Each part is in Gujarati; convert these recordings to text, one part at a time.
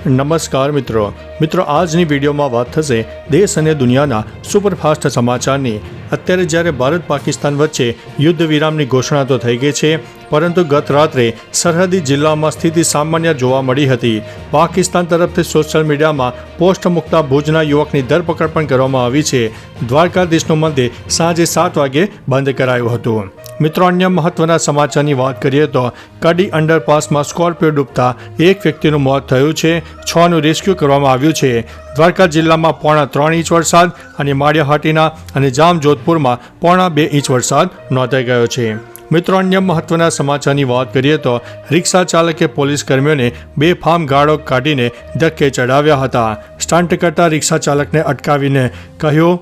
નમસ્કાર મિત્રો આજની વિડીયોમાં વાત થશે દેશ અને દુનિયાના સુપરફાસ્ટ સમાચારની। અત્યારે જ્યારે ભારત પાકિસ્તાન વચ્ચે યુદ્ધ વિરામની ઘોષણા તો થઈ ગઈ છે, પરંતુ ગત રાત્રે સરહદી જિલ્લામાં સ્થિતિ સામાન્ય જોવા મળી હતી। પાકિસ્તાન તરફથી સોશિયલ મીડિયામાં પોસ્ટ મૂકતા ભુજના યુવકની ધરપકડ પણ કરવામાં આવી છે। દ્વારકાધીશનું મંદિર સાંજે 7 વાગે બંધ કરાયું હતું। મિત્રો, અન્ય મહત્વના સમાચારની વાત કરીએ તો કડી અંડરપાસમાં સ્કોર્પિયો ડૂબતા એક વ્યક્તિનું મોત થયું છે, 6નું રેસ્ક્યુ કરવામાં આવ્યું છે। દ્વારકા જિલ્લામાં 3.5 ઇંચ વરસાદ અને માળિયાહાટીના અને જામજોધપુરમાં 2.5 ઇંચ વરસાદ નોંધાઈ ગયો છે। મિત્રો, અન્ય મહત્વના સમાચારની વાત કરીએ તો રિક્ષા ચાલકે પોલીસ કર્મીઓને બેફામ ગાળો કાઢીને ધક્કે ચડાવ્યા હતા। સ્ટન્ટ કરતા રિક્ષા ચાલકને અટકાવીને કહ્યું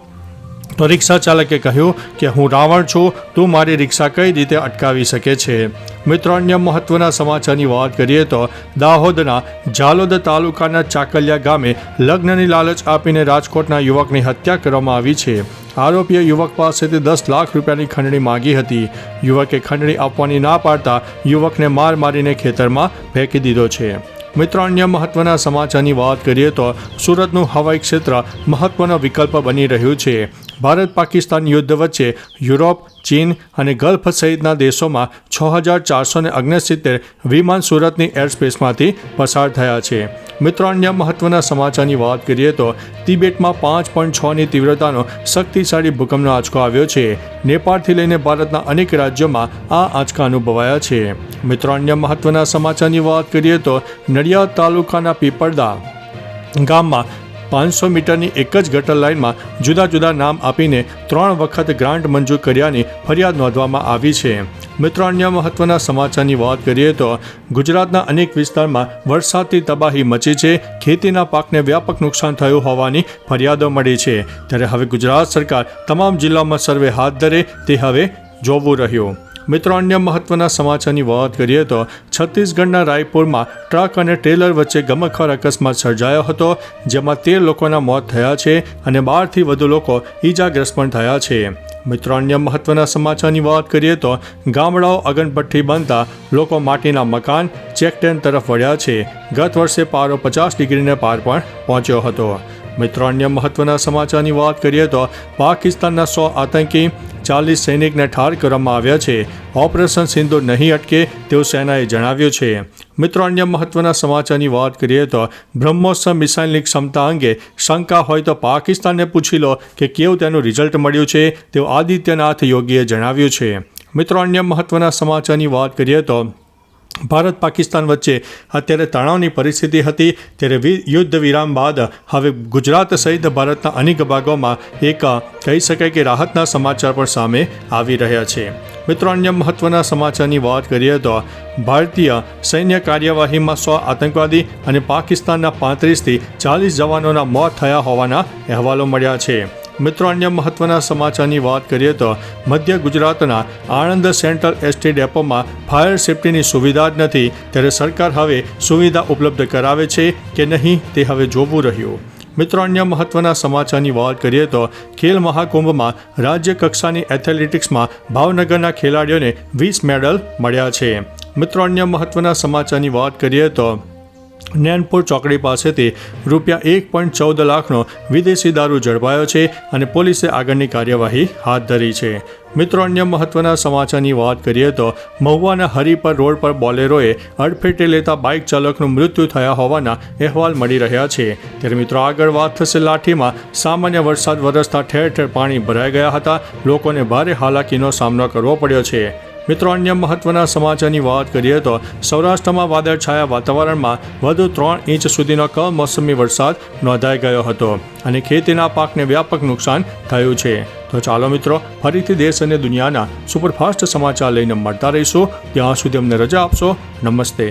તો રિક્ષા ચાલકે કહ્યું કે હું રાવણ છું, તું મારી રિક્ષા કઈ રીતે અટકાવી શકે છે। મિત્રો, અન્ય મહત્વના સમાચારની વાત કરીએ તો દાહોદના ઝાલોદ તાલુકાના ચાકલિયા ગામે લગ્નની લાલચ આપીને રાજકોટના યુવકની હત્યા કરવામાં આવી છે। આરોપીએ યુવક પાસેથી 10 લાખ રૂપિયાની ખંડણી માંગી હતી। યુવકે ખંડણી આપવાની ના પાડતા યુવકને મારીને ખેતરમાં ફેંકી દીધો છે। મિત્રો, અન્ય મહત્વના સમાચારની વાત કરીએ તો સુરતનું હવાઈ ક્ષેત્ર મહત્વનો વિકલ્પ બની રહ્યું છે। ભારત પાકિસ્તાન યુદ્ધ વચ્ચે યુરોપ, ચીન અને ગલ્ફ સહિતના દેશોમાં 6469 વિમાન સુરતની એરસ્પેસમાંથી પસાર થયા છે। મિત્રો, અન્ય મહત્વના સમાચારની વાત કરીએ તો તિબેટમાં 5.6ની તીવ્રતાનો શક્તિશાળી ભૂકંપનો આંચકો આવ્યો છે। નેપાળથી લઈને ભારતના અનેક રાજ્યોમાં આ આંચકા અનુભવાયા છે। મિત્રો, અન્ય મહત્વના સમાચારની વાત કરીએ તો નડિયાદ તાલુકાના પીપળદા ગામમાં 500 મીટરની એક જ ગટર લાઇનમાં જુદા જુદા નામ આપીને 3 વખત ગ્રાન્ટ મંજૂર કર્યાની ફરિયાદ નોંધવામાં આવી છે। મિત્રો, અન્ય મહત્વના સમાચારની વાત કરીએ તો ગુજરાતના અનેક વિસ્તારમાં વરસાદથી તબાહી મચી છે। ખેતીના પાકને વ્યાપક નુકસાન થયું હોવાની ફરિયાદો મળી છે, ત્યારે હવે ગુજરાત સરકાર તમામ જિલ્લામાં સર્વે હાથ ધરે તે હવે જોવું રહ્યું। મિત્રો, અન્ય મહત્વના સમાચારની વાત કરીએ તો છત્તીસગઢના રાયપુરમાં ટ્રક અને ટ્રેલર વચ્ચે ગમખ્વાર અકસ્માત સર્જાયો હતો, જેમાં 13 લોકોના મોત થયા છે અને 12થી વધુ લોકો ઈજાગ્રસ્ત પણ થયા છે। મિત્રો, અન્ય મહત્વના સમાચારની વાત કરીએ તો ગામડાઓ અગનભઠ્ઠી બનતા લોકો માટીના મકાન, ચેકડેમ તરફ વળ્યા છે। ગત વર્ષે પારો 50 ડિગ્રીને પાર પણ પહોંચ્યો હતો। મિત્રો, અન્ય મહત્વના સમાચારની વાત કરીએ તો પાકિસ્તાનના 100 આતંકી 40 સૈનિકને ઠાર કરવામાં આવ્યા છે। ઓપરેશન સિંદૂર નહીં અટકે તેવું સેનાએ જણાવ્યું છે। મિત્રો, અન્ય મહત્વના સમાચારની વાત કરીએ તો બ્રહ્મોસ મિસાઇલની ક્ષમતા અંગે શંકા હોય તો પાકિસ્તાનને પૂછી લો કે કેવું તેનું રિઝલ્ટ મળ્યું છે તેવું આદિત્યનાથ યોગીએ જણાવ્યું છે। મિત્રો, અન્ય મહત્વના સમાચારની વાત કરીએ તો ભારત પાકિસ્તાન વચ્ચે અત્યારે તણાવની પરિસ્થિતિ હતી, ત્યારે યુદ્ધ વિરામ બાદ હવે ગુજરાત સહિત ભારતના અનેક ભાગોમાં એક કહી શકાય કે રાહતના સમાચાર પણ સામે આવી રહ્યા છે। મિત્રો, અન્ય મહત્વના સમાચારની વાત કરીએ તો ભારતીય સૈન્ય કાર્યવાહીમાં 100 આતંકવાદી અને પાકિસ્તાનના 35થી 40 જવાનોના મોત થયા હોવાના અહેવાલો મળ્યા છે। મિત્રો, અન્ય મહત્વના સમાચારની વાત કરીએ તો મધ્ય ગુજરાતના આણંદ સેન્ટ્રલ એસટી ડેપોમાં ફાયર સેફ્ટીની સુવિધા જ નથી, ત્યારે સરકાર હવે સુવિધા ઉપલબ્ધ કરાવે છે કે નહીં તે હવે જોવું રહ્યું। મિત્રો, અન્ય મહત્વના સમાચારની વાત કરીએ તો ખેલ મહાકુંભમાં રાજ્ય કક્ષાની એથ્લેટિક્સમાં ભાવનગરના ખેલાડીઓને 20 મેડલ મળ્યા છે। મિત્રો, અન્ય મહત્વના સમાચારની વાત કરીએ તો નૈનપુર ચોકડી પાસેથી ₹1.14 લાખનો વિદેશી દારૂ ઝડપાયો છે અને પોલીસે આગળની કાર્યવાહી હાથ ધરી છે। મિત્રો, અન્ય મહત્વના સમાચારની વાત કરીએ તો મહુવાના હરિપર રોડ પર બોલેરોએ અડફેટે લેતા બાઇક ચાલકનું મૃત્યુ થયા હોવાના અહેવાલ મળી રહ્યા છે। ત્યારે મિત્રો, આગળ વાત થશે લાઠીમાં સામાન્ય વરસાદ વરસતા ઠેર ઠેર પાણી ભરાઈ ગયા હતા, લોકોને ભારે હાલાકીનો સામનો કરવો પડ્યો છે। મિત્રો, અન્ય મહત્વના સમાચારની વાત કરીએ તો સૌરાષ્ટ્રમાં વાદળછાયા વાતાવરણમાં વધુ 3 ઇંચ સુધીનો કમોસમી વરસાદ નોંધાઈ ગયો હતો અને ખેતીના પાકને વ્યાપક નુકસાન થયું છે। તો ચાલો મિત્રો, ફરીથી દેશ અને દુનિયાના સુપરફાસ્ટ સમાચાર લઈને મળતા રહીશું। ત્યાં સુધી અમને રજા આપશો। નમસ્તે।